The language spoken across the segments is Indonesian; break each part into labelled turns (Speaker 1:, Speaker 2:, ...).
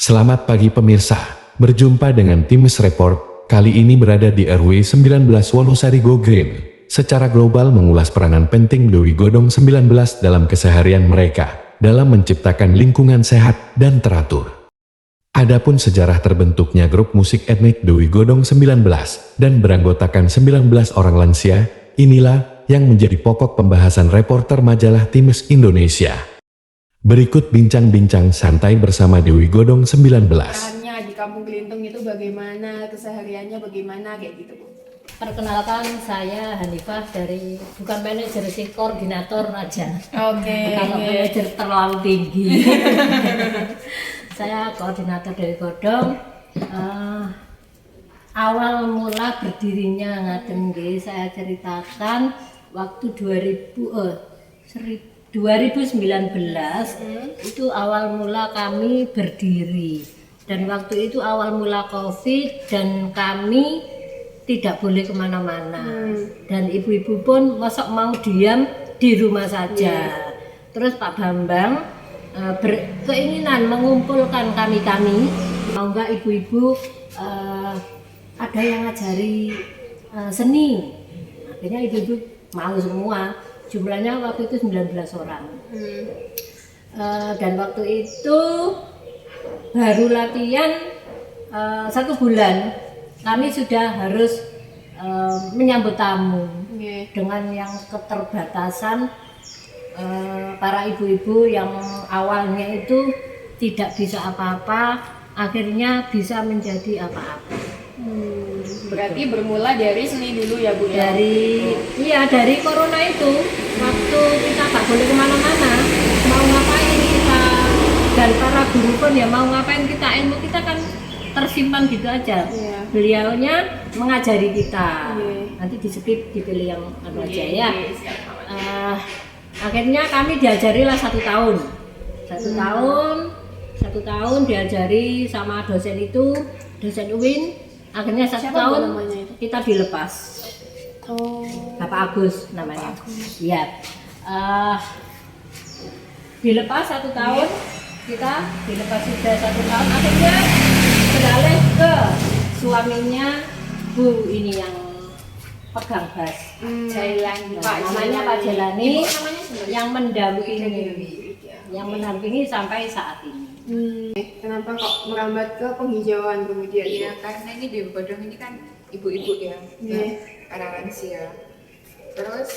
Speaker 1: Selamat pagi pemirsa, berjumpa dengan Times Report, kali ini berada di RW 19 Wonosari Go Green. Secara global mengulas peranan penting Dewi Godong 19 dalam keseharian mereka, dalam menciptakan lingkungan sehat dan teratur. Adapun sejarah terbentuknya grup musik etnik Dewi Godong 19 dan beranggotakan 19 orang lansia, inilah yang menjadi pokok pembahasan reporter majalah Times Indonesia. Berikut bincang-bincang santai bersama Dewi Godong 19.
Speaker 2: Perannya di Kampung Gelintung itu bagaimana, kesehariannya bagaimana, kayak gitu Bu.
Speaker 3: Perkenalkan, saya Hanifah dari, bukan manajer sih, koordinator aja.
Speaker 2: Oke.
Speaker 3: Kalau manajer terlalu tinggi. Saya koordinator Dewi Godong. Awal mula berdirinya Ngadeng nggih, saya ceritakan waktu 2019 itu awal mula kami berdiri, dan waktu itu awal mula COVID dan kami tidak boleh kemana-mana, dan ibu-ibu pun masuk mau diam di rumah saja. Terus Pak Bambang berkeinginan mengumpulkan kami mau nggak ibu-ibu ada yang ngajari seni. Akhirnya ibu-ibu mau semua. Jumlahnya waktu itu 19 orang. Dan waktu itu baru latihan 1 bulan, kami sudah harus menyambut tamu dengan yang keterbatasan. Para ibu-ibu yang awalnya itu tidak bisa apa-apa, akhirnya bisa menjadi apa-apa.
Speaker 2: Berarti bermula dari seni dulu ya Bu ya?
Speaker 3: Dari corona itu, waktu kita nggak boleh kemana-mana, mau ngapain kita, dan para guru pun ya mau ngapain kita, ilmu kita kan tersimpan gitu aja. Beliaunya mengajari kita. Nanti di skip dipilih yang aja ya. Akhirnya kami diajarilah 1 tahun. 1 tahun diajari sama dosen itu, dosen UIN. Akhirnya 1 tahun kita dilepas. Bapak Agus namanya. Iya. Dilepas 1 tahun, kita dilepas sudah 1 tahun. Akhirnya beralih ke suaminya Bu ini yang pegang bass.
Speaker 2: Jailani.
Speaker 3: Namanya Pak Jailani, yang
Speaker 2: Ibu
Speaker 3: mendampingi sampai saat ini.
Speaker 2: Kenapa kok merambat ke penghijauan kemudian?
Speaker 4: Iya, karena ini Dewi Godong ini kan ibu-ibu ya, para lansia. Terus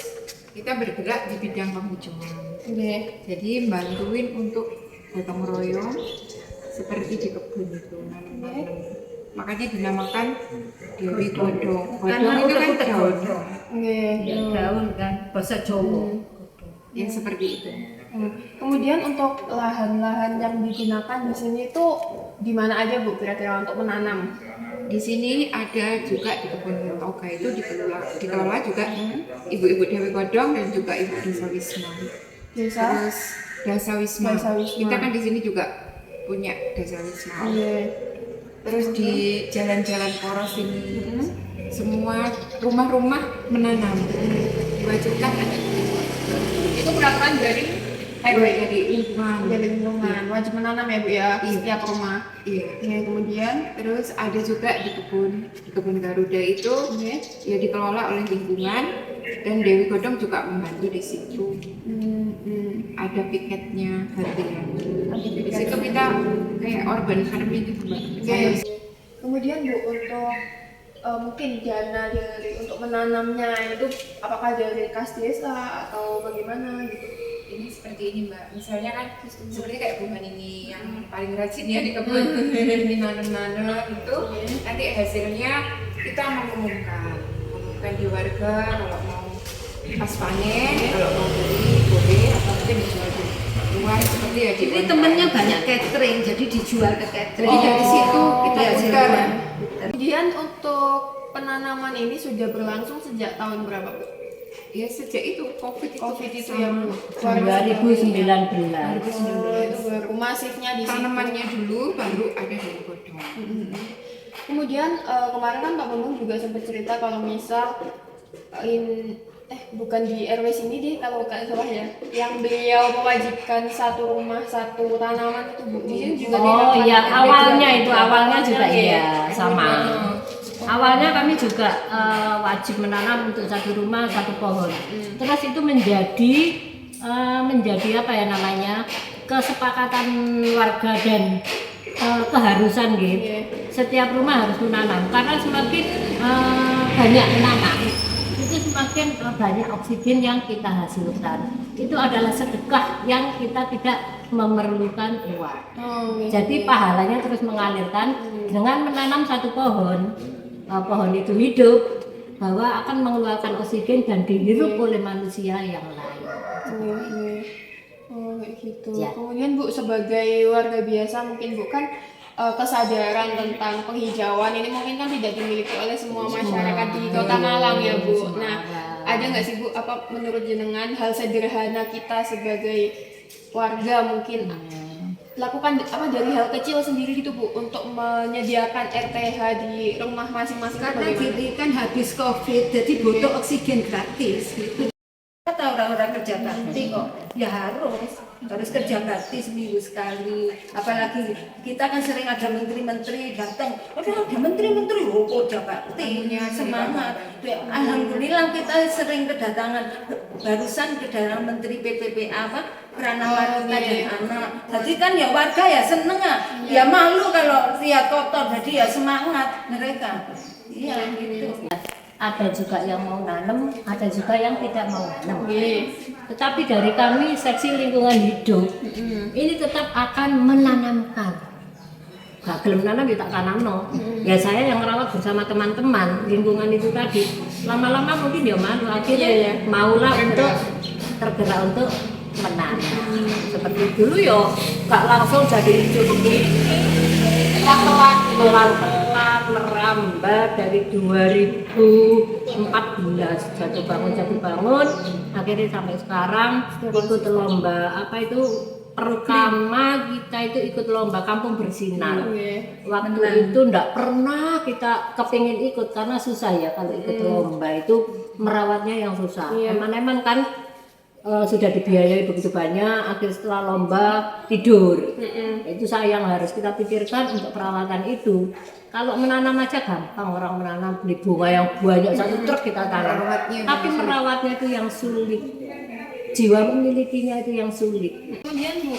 Speaker 4: kita bergerak di bidang penghijauan. Jadi bantuin untuk gotong royong seperti di kebun itu, nanam-nanam. Makanya dinamakan Dewi Godong. Godong itu kan daun.
Speaker 3: Daun kan bahasa Jawa.
Speaker 4: Ya seperti itu.
Speaker 2: Kemudian untuk lahan-lahan yang digunakan di sini itu di mana aja Bu kira-kira untuk menanam?
Speaker 4: Di sini ada juga di kebun toga itu dikelola juga ibu-ibu Dewi Godong dan juga ibu Desa Wisma. Terus Desa Wisma. Kita kan di sini juga punya Desa Wisma. Terus di jalan-jalan poros ini semua rumah-rumah menanam, diwajibkan ada.
Speaker 2: Itu peraturan dari
Speaker 4: Dari lingkungan.
Speaker 2: wajib menanam ya Bu ya, setiap rumah.
Speaker 4: Iya.
Speaker 2: Kemudian
Speaker 4: Terus ada juga di kebun Garuda itu ya dikelola oleh lingkungan, dan Dewi Godong juga membantu di situ. Ada piketnya harian. Di situ kita kayak urban farming gitu Mbak.
Speaker 2: Kemudian Bu untuk mungkin dana untuk menanamnya itu apakah dari kas desa atau bagaimana gitu?
Speaker 4: Ini seperti ini Mbak, misalnya kan seperti kayak bukan ini yang paling rajin ya di kebun, ini nanam-nanam itu, nanti hasilnya kita mengumumkan di warga kalau mau pas panen, kalau mau beli boleh, atau mungkin dijual di luar seperti ya.
Speaker 3: Jadi temennya banyak catering, jadi dijual ke catering.
Speaker 4: Jadi dari situ kita putar.
Speaker 2: Kemudian untuk penanaman ini sudah berlangsung sejak tahun berapa Bu?
Speaker 4: Ya sejak itu COVID
Speaker 2: itu ya Bu.
Speaker 3: 2019.
Speaker 2: Itu baru masifnya di situ.
Speaker 4: tanamannya dulu baru ada Dewi Godong.
Speaker 2: Kemudian kemarin kan Pak Bambang juga sempat cerita kalau misal bukan di RW sini deh kalau nggak salah ya, yang beliau mewajibkan satu rumah satu tanaman itu Bu. Di sini juga
Speaker 3: Oh
Speaker 2: dilakukan
Speaker 3: iya,
Speaker 2: RW
Speaker 3: awalnya
Speaker 2: juga.
Speaker 3: itu awalnya juga
Speaker 2: Awalnya
Speaker 3: iya
Speaker 2: ya.
Speaker 3: sama. Awalnya kami juga wajib menanam untuk satu rumah satu pohon. Terus itu menjadi apa ya namanya, kesepakatan warga dan keharusan gitu. Setiap rumah harus menanam karena semakin banyak menanam itu semakin banyak oksigen yang kita hasilkan. Itu adalah sedekah yang kita tidak memerlukan uang. Jadi pahalanya terus mengalirkan dengan menanam satu pohon. Pohon itu hidup, bahwa akan mengeluarkan oksigen dan dihirup oleh manusia yang lain.
Speaker 2: Oh kayak gitu.
Speaker 3: Ya.
Speaker 2: Kemudian Bu, sebagai warga biasa mungkin Bu kan kesadaran tentang penghijauan ini mungkin kan tidak dimiliki oleh semua masyarakat di Kota Malang ya Bu. Nah, ada nggak sih Bu, apa menurut jenengan hal sederhana kita sebagai warga mungkin lakukan apa dari hal kecil sendiri gitu Bu untuk menyediakan RTH di rumah masing-masing?
Speaker 5: Karena
Speaker 2: Bagaimana?
Speaker 5: gini kan habis COVID, jadi butuh oksigen gratis gitu. Kata orang-orang kerja bakti kok, ya harus kerja bakti seminggu sekali. Apalagi kita kan sering ada menteri-menteri datang, ada menteri-menteri kerja bakti, semangat. Alhamdulillah kita sering kedatangan, barusan kedatangan menteri PPPA apa, Pranama Wanita dan Anak. Jadi kan ya warga ya seneng ya malu kalau lihat kotor, jadi ya semangat mereka. Iya gitu.
Speaker 3: Ada juga yang mau nanam, ada juga yang tidak mau nanam. Tetapi dari kami seksi lingkungan hidup ini tetap akan menanamkan. Gak gelem nanam ya tak tanam no. Ya saya yang merawat bersama teman-teman lingkungan itu tadi. Lama-lama mungkin dia malu, akhirnya maulah untuk tergerak untuk menanam. Seperti dulu yo, gak langsung jadi hijau begini. Pelan-pelan merambah dari 2014 jatuh bangun akhirnya sampai sekarang ikut lomba apa itu pertama kita itu ikut lomba Kampung Bersinar. Waktu itu ndak pernah kita kepingin ikut karena susah ya kalau ikut lomba itu merawatnya yang susah. Eman-eman kan sudah dibiayai begitu banyak, akhir setelah lomba tidur. Itu sayang, harus kita pikirkan untuk perawatan itu. Kalau menanam aja gampang, orang menanam beli bunga yang banyak satu truk kita tanam. Tapi merawatnya itu yang sulit. Jiwa memilikinya itu yang sulit.
Speaker 2: Kemudian Bu,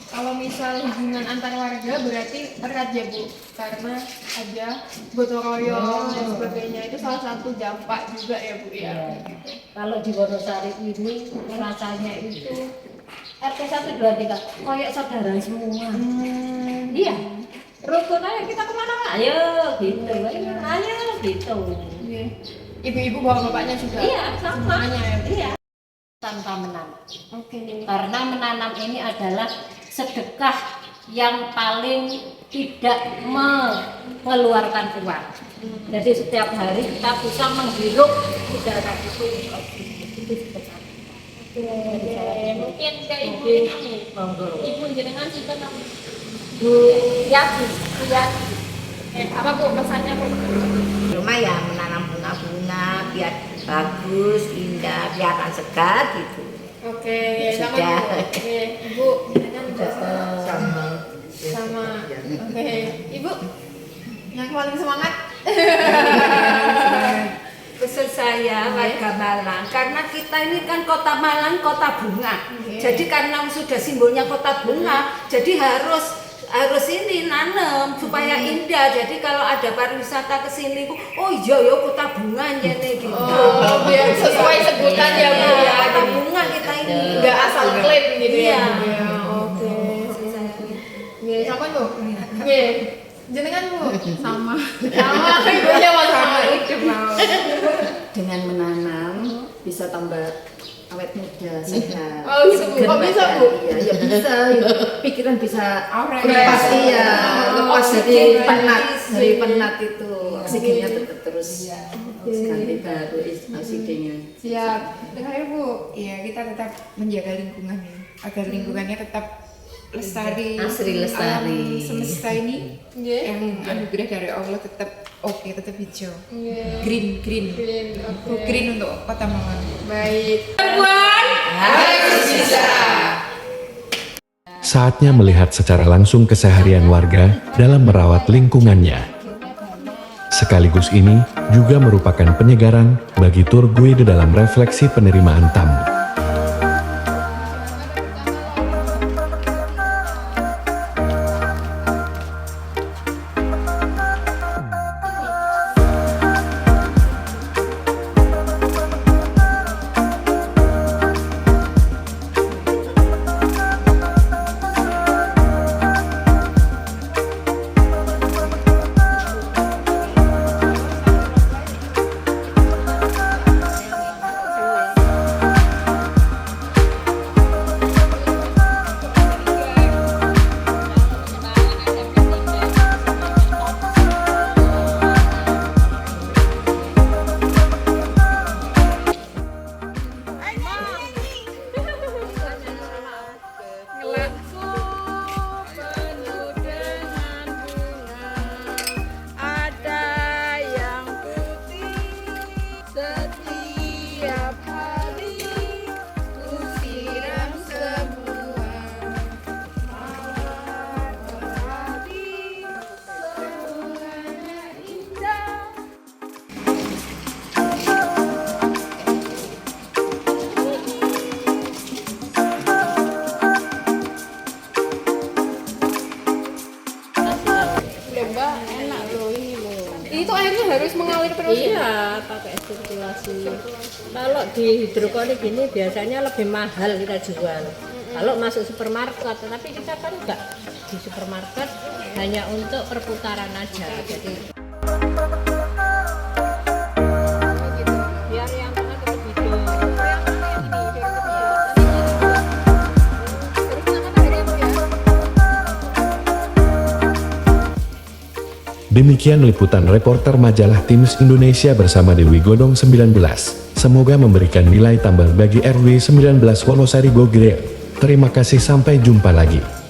Speaker 2: kalau misal hubungan antar warga berarti erat ya Bu, karena ada gotong royong dan sebagainya, itu salah satu dampak juga ya Bu ya.
Speaker 3: Kalau di Wonosari ini rasanya itu RT 1, 2, 3 kayak saudara semua. Iya. Rukun aja kita kemana-mana, ayo gitu, ayo gitu.
Speaker 2: Ibu-ibu bapak-bapaknya juga.
Speaker 3: Iya sama.
Speaker 2: Semuanya ya Bu.
Speaker 3: Iya. Tanpa menanam.
Speaker 2: Oke.
Speaker 3: Karena menanam ini adalah sedekah yang paling tidak mengeluarkan uang. Jadi setiap hari kita bisa menghirup udara itu sedekah.
Speaker 2: Mungkin ke ibu ini, ibu jenengan juga
Speaker 3: Bu ya,
Speaker 2: apa Bu pesannya Bu?
Speaker 6: Rumah ya menanam bunga-bunga biar bagus, indah, biarkan segar gitu.
Speaker 2: Oke, sama
Speaker 6: Sudah.
Speaker 2: Bu. Oke, Ibu jenengan juga
Speaker 6: Sama.
Speaker 2: sama. Oke, Ibu yang paling semangat.
Speaker 5: Pesan saya warga Malang, karena kita ini kan kota Malang, kota bunga. Jadi karena sudah simbolnya kota bunga, jadi harus ini nanam supaya indah. Jadi kalau ada pariwisata ke sini, oh iya ya kota bunga nih gitu.
Speaker 2: Oh, biar sesuai sebutan ya Bu ya.
Speaker 5: Kota bunga kita ini.
Speaker 2: Enggak asal klaim gitu ya.
Speaker 5: Iya.
Speaker 2: Oke. Oke, sama Bu. Oke. Jenengan Bu sama. Sama ibunya sama itu.
Speaker 6: Dengan menanam bisa tambah awet muda, sehat.
Speaker 2: Oh gitu Bu. Kok bisa Bu?
Speaker 6: Iya, ya bisa. Pikiran bisa
Speaker 2: Fresh.
Speaker 6: lepas ya, lepas dari penat, dari
Speaker 5: Oksigen.
Speaker 6: penat itu. Oksigennya tetap terus ganti baru oksigennya.
Speaker 2: Siap. Dengar Bu.
Speaker 4: Iya, kita tetap menjaga lingkungan ya, agar lingkungannya tetap lestari,
Speaker 3: Asri lestari.
Speaker 4: alam semesta ini
Speaker 2: Nggih.
Speaker 4: yang anugerah dari Allah tetap oke, tetap hijau,
Speaker 2: Nggih.
Speaker 4: green,
Speaker 2: Green, oke.
Speaker 4: green untuk Kota Malang.
Speaker 2: Baik.
Speaker 1: Saatnya melihat secara langsung keseharian warga dalam merawat lingkungannya. Sekaligus ini juga merupakan penyegaran bagi tour guide dalam refleksi penerimaan tamu.
Speaker 2: Mbak, enak loh ini loh. Itu airnya harus mengalir terus.
Speaker 3: Iya, pakai sirkulasi. Kalau di hidroponik ini biasanya lebih mahal kita jual. Kalau masuk supermarket, tapi kita kan enggak di supermarket, hanya untuk perputaran aja. Jadi biar yang tengah tetap hidup.
Speaker 1: Demikian liputan reporter majalah Times Indonesia bersama Dewi Godong 19. Semoga memberikan nilai tambah bagi RW 19 Wonosari Go Green. Terima kasih, sampai jumpa lagi.